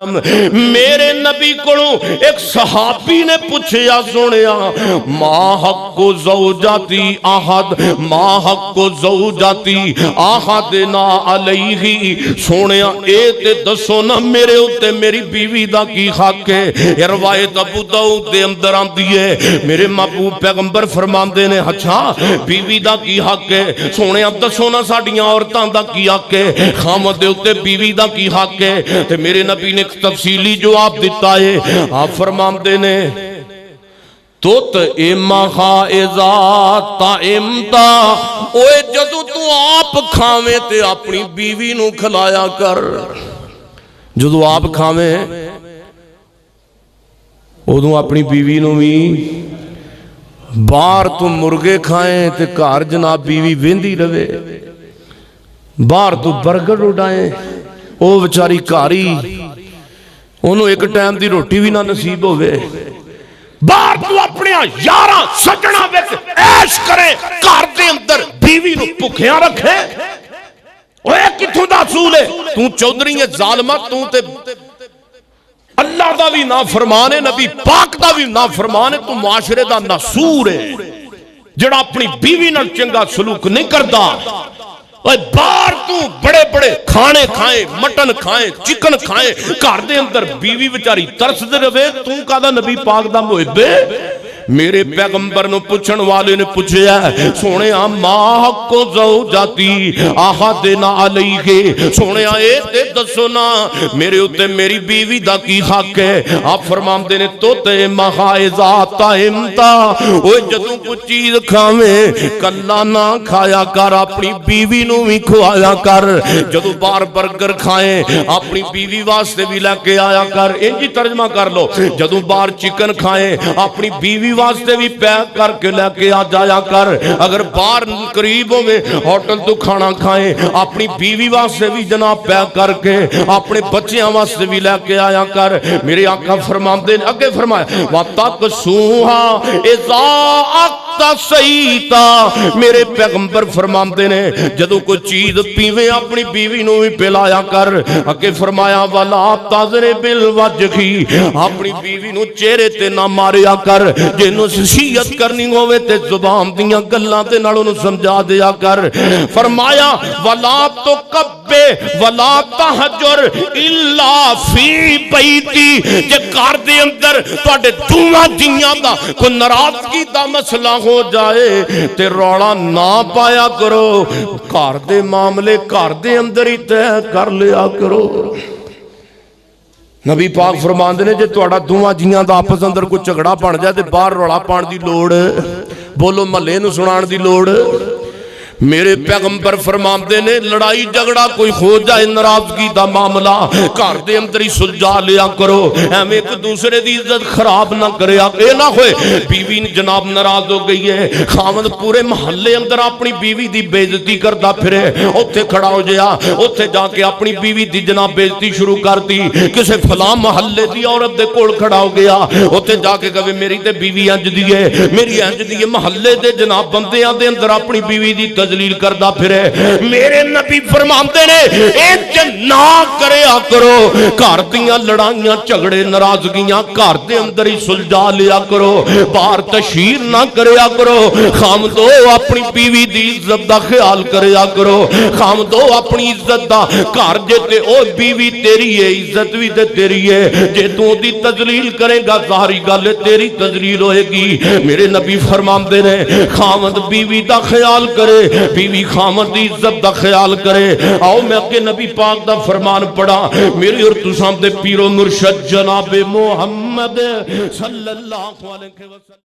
मेरे नबी को एक सहाबी ने पूछया, सोनिया मां हक्को ज़ौजाती अहद, मां हक्को ज़ौजाती अहद ना अलैहि, सोनिया ए ते दसो ना मेरे उत्ते मेरी बीवी दा की हक है। रवायत अबू दाऊद दे अंदर आंदी है, मेरे महबूब पैगंबर फरमांदे ने अच्छा बीवी दा की हक है, सोनिया दसो ना साडियां औरतां दा की हक है, खामद दे उत्ते बीवी दा की हक है। ते मेरे नबी ने तफसीली जवाब दिता है। आप फरमाते ने तुत इमा खाइजा ताइमता, ओए जदों तू आप खावे ते अपनी बीवी नू खिलाया कर। जदों आप खावे उदों अपनी बीवी नू भी। बाहर तू मुर्गे खाए ते घर जनाब बीवी वेंदी रवे, बाहर तू बर्गर उड़ाए ओ बेचारी घर ही ओनू एक टाइम की रोटी भी ना नसीब होवे। बाहर तू अपने यारा सजना विच ऐश करे, घर दे अंदर बीवी नू भुखिया रखे। ओए किथों दा असूल है? तू चौधरी है जालमा, तू ते अल्लाह दा भी ना फरमान है, नबी पाक दा भी ना फरमान है, तू मुआशरे दा नसूर है जिहड़ा अपनी बीवी नाल चंगा सलूक नहीं करदा। बाहर तू बड़े बड़े खाने खाए, मटन खाए, चिकन खाए, घर दे अंदर बीवी बेचारी तरसदे रवे, तू कादा नबी पाक दा मुहिब है? मेरे पैगंबर नु पूछण वाले ने पूछया, सोने मां हक्को ज़ौजाती अहद ना अलैहि, सोने ए ते दसो ना मेरे उत्ते मेरी बीवी दा की हक है। आप फरमांदे ने तोते महाइजा ताइमता, ओए जदों कोई चीज खावे कल्ला ना खाया कर, अपनी बीवी नू भी खवाया कर। जदों बार बर्गर खाए अपनी बीवी वास्ते भी लेके आया कर। इंज तर्जमा कर लो, जदों बार चिकन खाए अपनी बीवी वास्ते भी पैक करके लेके आ जाया कर। अगर बाहर करीब होवे होटल तो खाना खाए अपनी बीवी वास्ते भी जनाब पैक करके अपने बच्चों वास्ते भी लेके आया कर। मेरे आका फरमाते हैं, अगे फरमाया वा तक सूहा इज़ा अक्ता सईता, मेरे पैगंबर फरमाते ने जदों कोई चीज पीवे अपनी बीवी नू भी पिलाया कर। अगे फरमाया वाला ताज़रे बिल वजही, अपनी बीवी नू चेहरे ते ना मारिया कर। जिन्हों नसीहत करनी होवे ते जुबान दियां गल्लां ते नाल उन्हें समझा दिया कर। फरमाया वला तो कब्बे वला तहजुर इल्ला फी बैती, जे घर दे अंदर तुहाडे दोवां जियां दा कोई नाराजगी दा मसला हो जाए ते रौला ना पाया करो, घर दे मामले घर दे अंदर ही तय कर लिया करो। नबी पाक फरमांदे ने जे तुहाडा दोवां जियां दा आपस अंदर कोई झगड़ा बन जाए ते बाहर रौला पाण दी लोड़, बोलो महल्ले नूं सुनाण दी लोड़। मेरे पैगंबर फरमांदे ने लड़ाई झगड़ा कोई हो जाए नाराजगी दा मामला घर दे अंदर ही सुलझा लिया करो, एवें एक दूसरे दी इज्जत खराब ना करया। ए ना होए बीवी जनाब नाराज हो गई है, खावंद पूरे महल्ले अंदर अपनी बीवी दी बेइज्जती करदा फिरे, उत्थे खड़ा हो जाया, उत्थे जाके अपनी बीवी दी जनाब बेइज्जती शुरू कर दी। किसे फलां महल्ले दी औरत दे कोल खड़ा हो गया, उत्थे जाके कहे मेरी ते बीवी इंज दी है, मेरी इंज दी है। महल्ले दे जनाब बंदियां दे अंदर अपनी बीवी दी तजलील करदा फिरे। मेरे नबी फरमाते ने इंज ना करया करो, घर दियां लड़ाइयां झगड़े नाराजगियां घर दे अंदर ही सुलझा लिया करो, बाहर तशहीर ना करया करो। खामदो अपनी बीवी दी इज्जत दा ख्याल करया करो, खामदो अपनी इज्जत दा। घर जे ते ओ बीवी तेरी है, इज्जत भी ते तेरी है, जे तू दी तजलील करेगा सारी गल तेरी तजलील होएगी। मेरे नबी फरमाते ने खामद बीवी दा ख्याल करे, बीवी खामद दी इज्जत दा ख्याल करे। आओ मैं अगे नबी पाक दा फरमान पढ़ा, मेरी और तुसां दे पीरो मुर्शद जनाब मोहम्मद सल्लल्लाहु अलैहि वसल्लम।